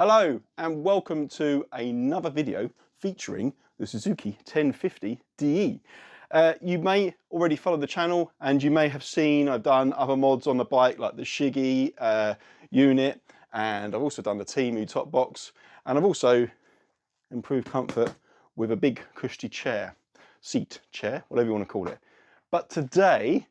Hello and welcome to another video featuring the Suzuki 1050 DE. You may already follow the channel and you may have seen I've done other mods on the bike like the Shiggy unit, and I've also done the Temu top box, and I've also improved comfort with a big cushy chair, seat chair, whatever you want to call it. But today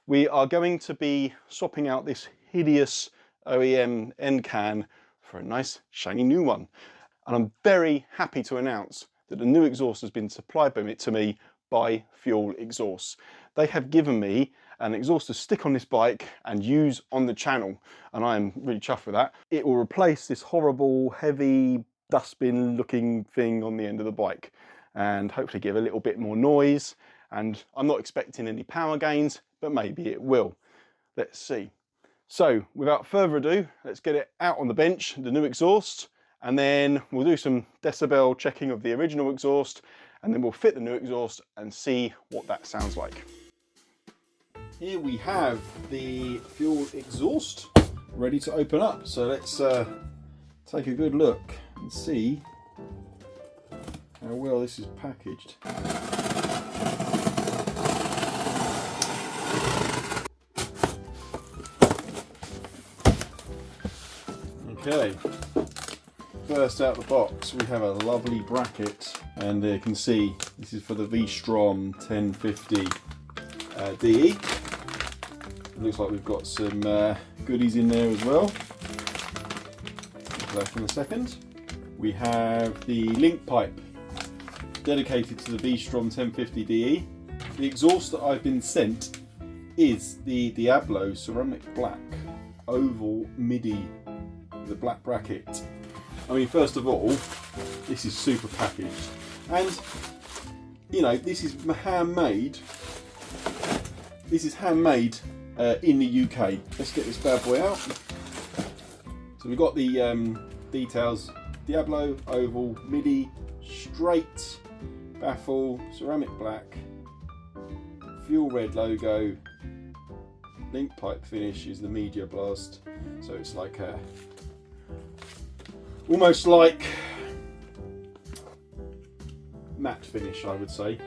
we are going to be swapping out this hideous OEM end can for a nice shiny new one. And I'm very happy to announce that the new exhaust has been supplied to me by Fuel Exhaust. They have given me an exhaust to stick on this bike and use on the channel, and I am really chuffed with that. It will replace this horrible heavy dustbin looking thing on the end of the bike and hopefully give a little bit more noise, and I'm not expecting any power gains, but maybe it will. Let's see. So without further ado, let's get it out on the bench, the new exhaust, and then we'll do some decibel checking of the original exhaust, and then we'll fit the new exhaust and see what that sounds like. Here we have the Fuel exhaust ready to open up. So let's take a good look and see how well this is packaged. Okay, first out the box we have a lovely bracket, and you can see this is for the V-STROM 1050 DE. It looks like we've got some goodies in there as well. Left in a second. We have the link pipe dedicated to the V-STROM 1050 DE. The exhaust that I've been sent is the Diablo ceramic black oval MIDI, the black bracket. I mean, first of all, this is super packaged, and you know, this is handmade. This is handmade in the UK. Let's get this bad boy out. So we've got the details: Diablo oval MIDI, straight baffle, ceramic black, fuel red logo. Link pipe finish is the Media Blast, so it's like a almost like matte finish, I would say.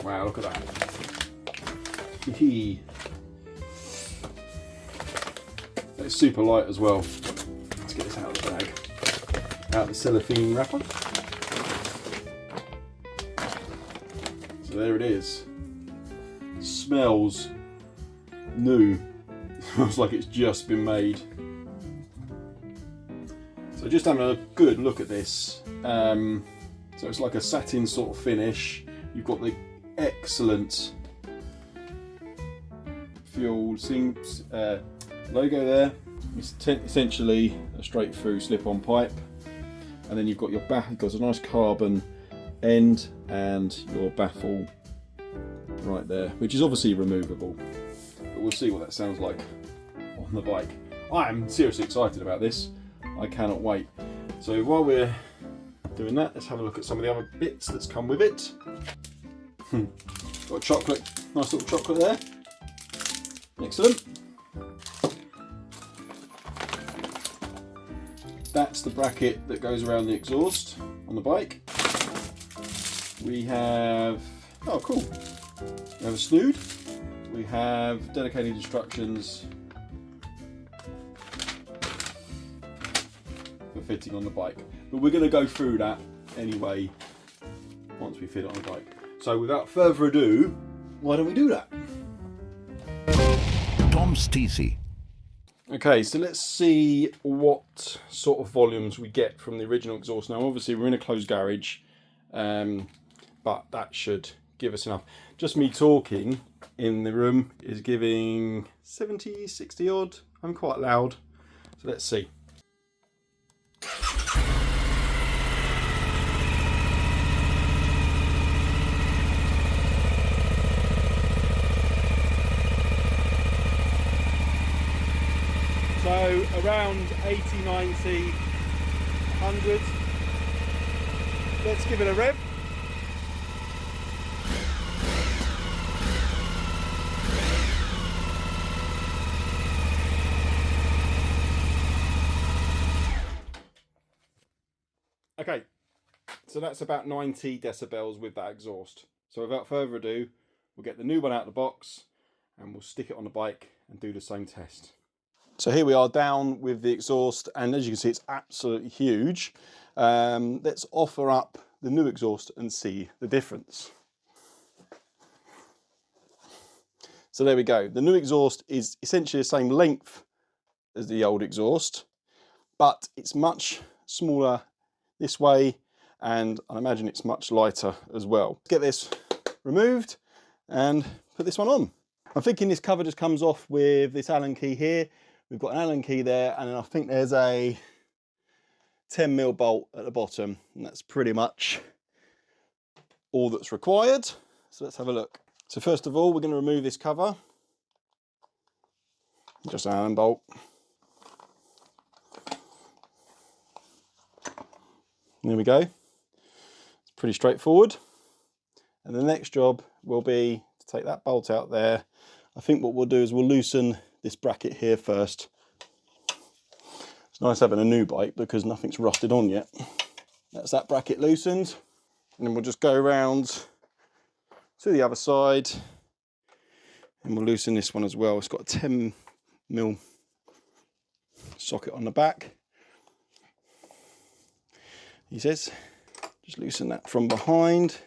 Wow, look at that. It's super light as well. Let's get this out of the bag. Out the cellophane wrapper. So there it is. Smells new. It smells like it's just been made. So just having a good look at this. So it's like a satin sort of finish. You've got the excellent Fuel logo there. It's essentially a straight through slip-on pipe, and then you've got your you've got a nice carbon end and your baffle right there, which is obviously removable, but we'll see what that sounds like on the bike. I am seriously excited about this. I cannot wait. So while we're doing that, let's have a look at some of the other bits that's come with it. Got chocolate, nice little chocolate there. Excellent. That's the bracket that goes around the exhaust on the bike. We have, oh cool, we have a snood. We have dedicated instructions for fitting on the bike. But we're going to go through that anyway once we fit it on the bike. So without further ado, why don't we do that? Tom's Teasy. Okay, so let's see what sort of volumes we get from the original exhaust. Now obviously we're in a closed garage, but that should give us enough. Just me talking in the room is giving 70, 60 odd. I'm quite loud, so let's see. So around 80, 90, 100. let's give it a rev. Okay, so that's about 90 decibels with that exhaust. So without further ado, we'll get the new one out of the box and we'll stick it on the bike and do the same test. So here we are down with the exhaust, and as you can see, it's absolutely huge. Let's offer up the new exhaust and see the difference. So there we go. The new exhaust is essentially the same length as the old exhaust, but it's much smaller this way, and I imagine it's much lighter as well. Let's get this removed and put this one on. I'm thinking this cover just comes off with this Allen key here. We've got an Allen key there, and I think there's a 10mm bolt at the bottom, and that's pretty much all that's required. So let's have a look. So first of all, we're going to remove this cover. Just an Allen bolt. There we go. It's pretty straightforward. And the next job will be to take that bolt out there. I think what we'll do is we'll loosen this bracket here first. It's nice having a new bike because nothing's rusted on yet. That's that bracket loosened. And then we'll just go around to the other side and we'll loosen this one as well. It's got a 10mm socket on the back. He says, just loosen that from behind.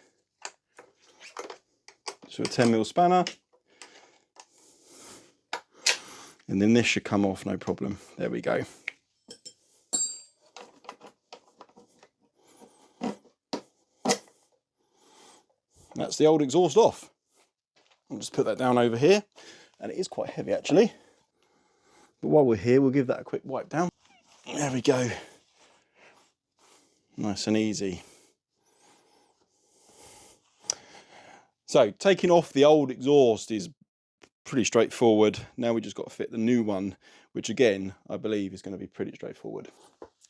So a 10mm spanner. And then this should come off, no problem. There we go. That's the old exhaust off. I'll just put that down over here. And it is quite heavy actually. But while we're here, we'll give that a quick wipe down. There we go. Nice and easy. So taking off the old exhaust is pretty straightforward. Now we just got to fit the new one, which again, I believe is going to be pretty straightforward.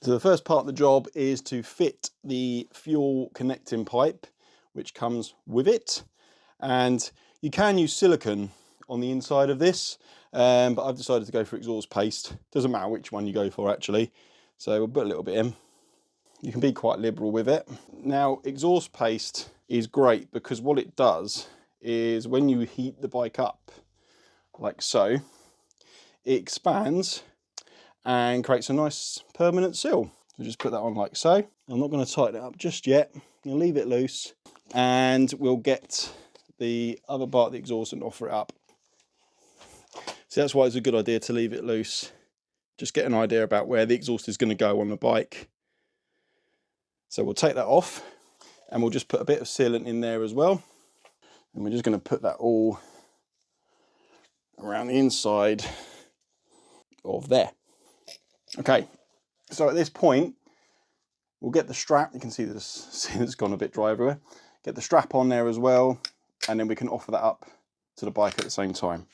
So the first part of the job is to fit the fuel connecting pipe, which comes with it. And you can use silicone on the inside of this, but I've decided to go for exhaust paste. Doesn't matter which one you go for actually. So we'll put a little bit in. You can be quite liberal with it. Now, exhaust paste is great because what it does is when you heat the bike up like so, it expands and creates a nice permanent seal. So just put that on like so. I'm not going to tighten it up just yet. I'll leave it loose and we'll get the other part of the exhaust and offer it up. So that's why it's a good idea to leave it loose. Just get an idea about where the exhaust is going to go on the bike. So we'll take that off and we'll just put a bit of sealant in there as well. And we're just going to put that all around the inside of there. Okay, so at this point, we'll get the strap. You can see this it's gone a bit dry everywhere. Get the strap on there as well, and then we can offer that up to the bike at the same time.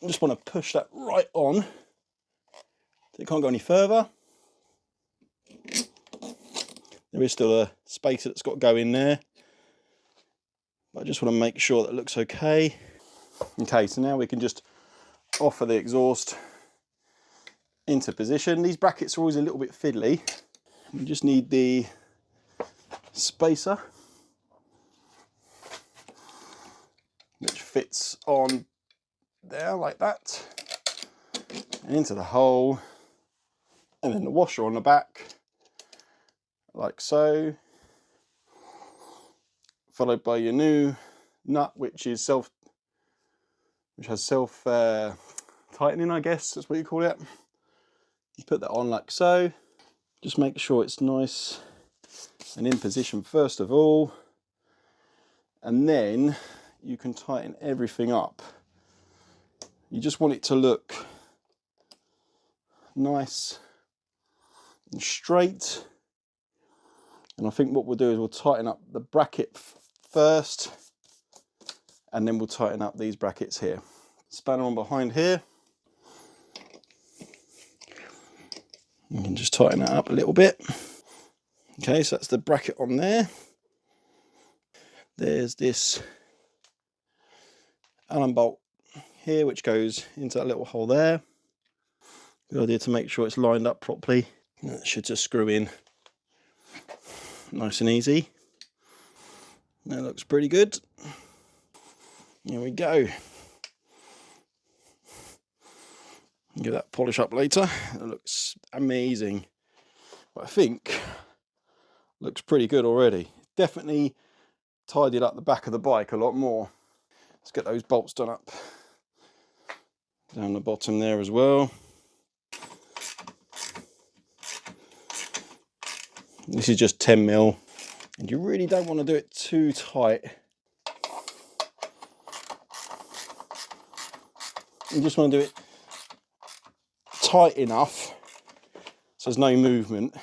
I just want to push that right on so it can't go any further. There is still a spacer that's got to go in there, but I just want to make sure that it looks okay. Okay, so now we can just offer the exhaust into position. These brackets are always a little bit fiddly. We just need the spacer, which fits on there like that, and into the hole, and then the washer on the back, like so, followed by your new nut, which has self tightening, I guess that's what you call it. You put that on like so. Just make sure it's nice and in position first of all, and then you can tighten everything up. You just want it to look nice and straight. And I think what we'll do is we'll tighten up the bracket first, and then we'll tighten up these brackets here. Spanner on behind here. You can just tighten that up a little bit. Okay, so that's the bracket on there. There's this Allen bolt here which goes into that little hole there. Good idea to make sure it's lined up properly. That should just screw in nice and easy. That looks pretty good. Here we go. Give that polish up later. It looks amazing. But I think looks pretty good already. Definitely tidied up the back of the bike a lot more. Let's get those bolts done up down the bottom there as well. This is just 10mm, and you really don't want to do it too tight. You just want to do it tight enough so there's no movement.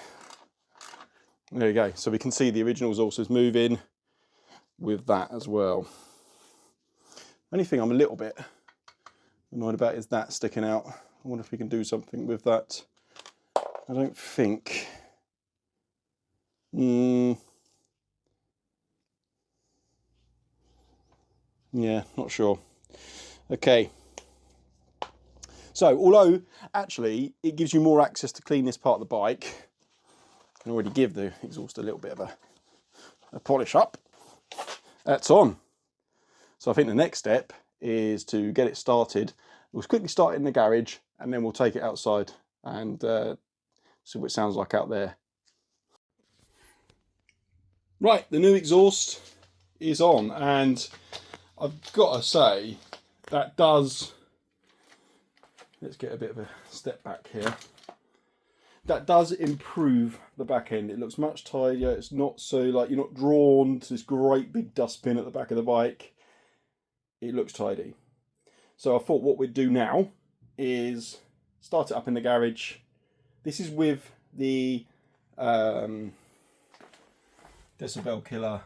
There you go. So we can see the original also is moving with that as well. Only thing I'm a little bit annoyed about is that sticking out. I wonder if we can do something with that. I don't think. Yeah, not sure. Okay. So, although actually it gives you more access to clean this part of the bike, I can already give the exhaust a little bit of a polish up. That's on. So I think the next step is to get it started. We'll quickly start it in the garage and then we'll take it outside and see what it sounds like out there. Right, the new exhaust is on, and I've got to say that does, let's get a bit of a step back here, that does improve the back end. It looks much tidier. It's not so like you're not drawn to this great big dustbin at the back of the bike. It looks tidy. So I thought what we'd do now is start it up in the garage. This is with the decibel killer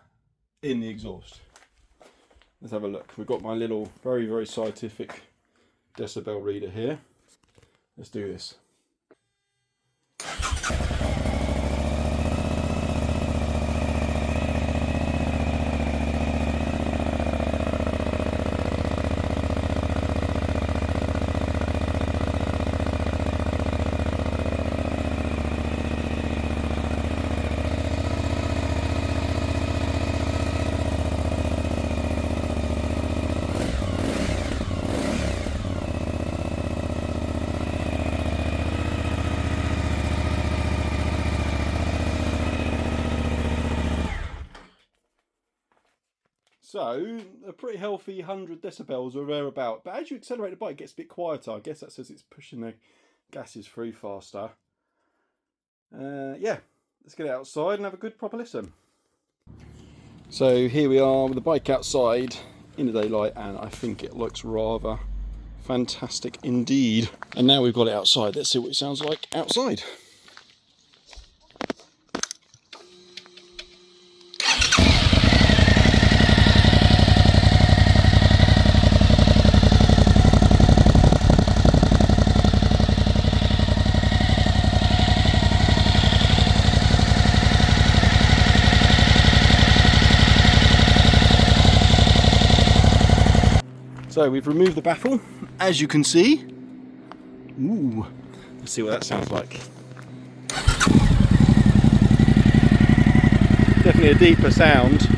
in the exhaust. Let's have a look. We've got my little very, very scientific decibel reader here. Let's do this. So, a pretty healthy 100 decibels or thereabout. But as you accelerate the bike, it gets a bit quieter. I guess that says it's pushing the gases through faster. Yeah, let's get it outside and have a good proper listen. So here we are with the bike outside in the daylight, and I think it looks rather fantastic indeed. And now we've got it outside. Let's see what it sounds like outside. So we've removed the baffle, as you can see. Ooh, let's see what that sounds like. Definitely a deeper sound.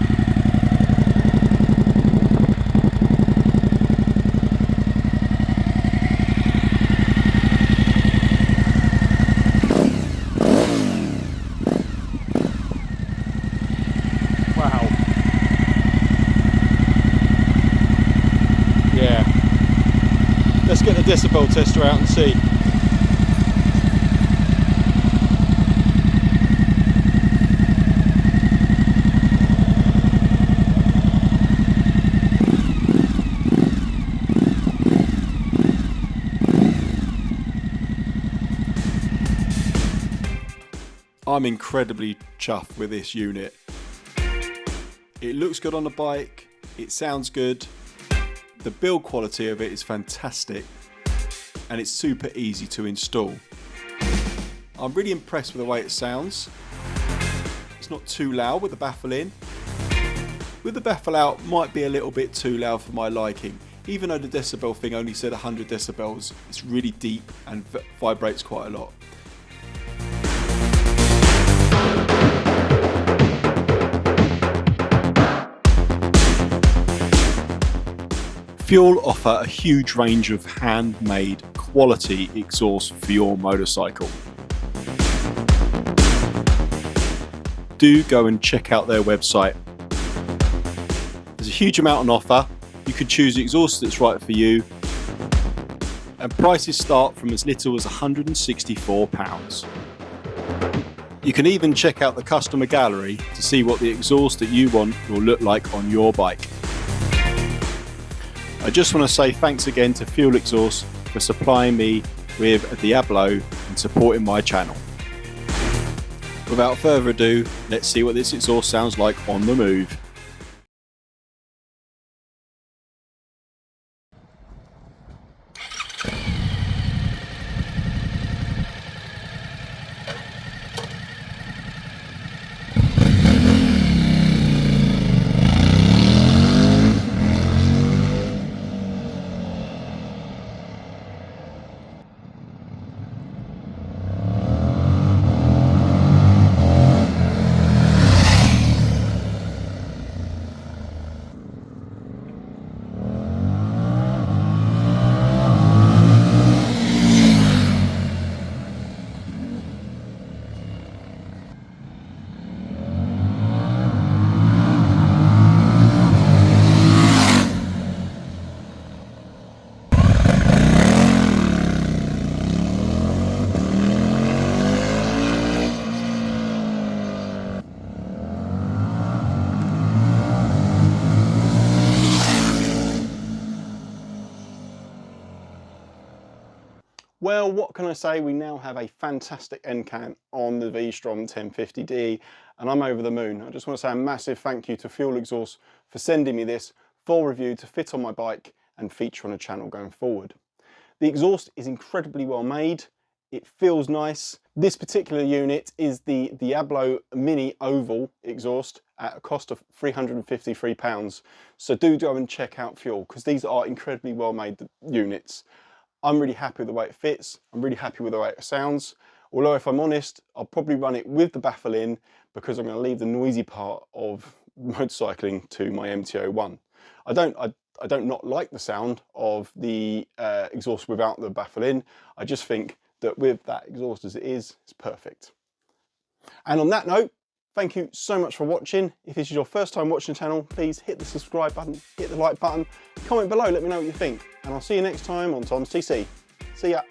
Wow. Yeah. Let's get the decibel tester out and see. I'm incredibly chuffed with this unit. It looks good on the bike, it sounds good, the build quality of it is fantastic, and it's super easy to install. I'm really impressed with the way it sounds. It's not too loud with the baffle in. With the baffle out, might be a little bit too loud for my liking. Even though the decibel thing only said 100 decibels, it's really deep and vibrates quite a lot. Fuel offer a huge range of handmade quality exhaust for your motorcycle. Do go and check out their website. There's a huge amount on offer. You can choose the exhaust that's right for you, and prices start from as little as £164. You can even check out the customer gallery to see what the exhaust that you want will look like on your bike. I just want to say thanks again to Fuel Exhaust for supplying me with a Diablo and supporting my channel. Without further ado, let's see what this exhaust sounds like on the move. Well, what can I say? We now have a fantastic end cam on the V-STROM 1050D, and I'm over the moon. I just want to say a massive thank you to Fuel Exhaust for sending me this full review to fit on my bike and feature on a channel going forward. The exhaust is incredibly well made. It feels nice. This particular unit is the Diablo Mini Oval exhaust at a cost of £353. So do go and check out Fuel, because these are incredibly well made units. I'm really happy with the way it fits. I'm really happy with the way it sounds. Although if I'm honest, I'll probably run it with the baffle in, because I'm going to leave the noisy part of motorcycling to my MT-01. I don't not like the sound of the exhaust without the baffle in. I just think that with that exhaust as it is, it's perfect. And on that note, thank you so much for watching. If this is your first time watching the channel, please hit the subscribe button, hit the like button, comment below, let me know what you think. And I'll see you next time on Tom's TC. See ya.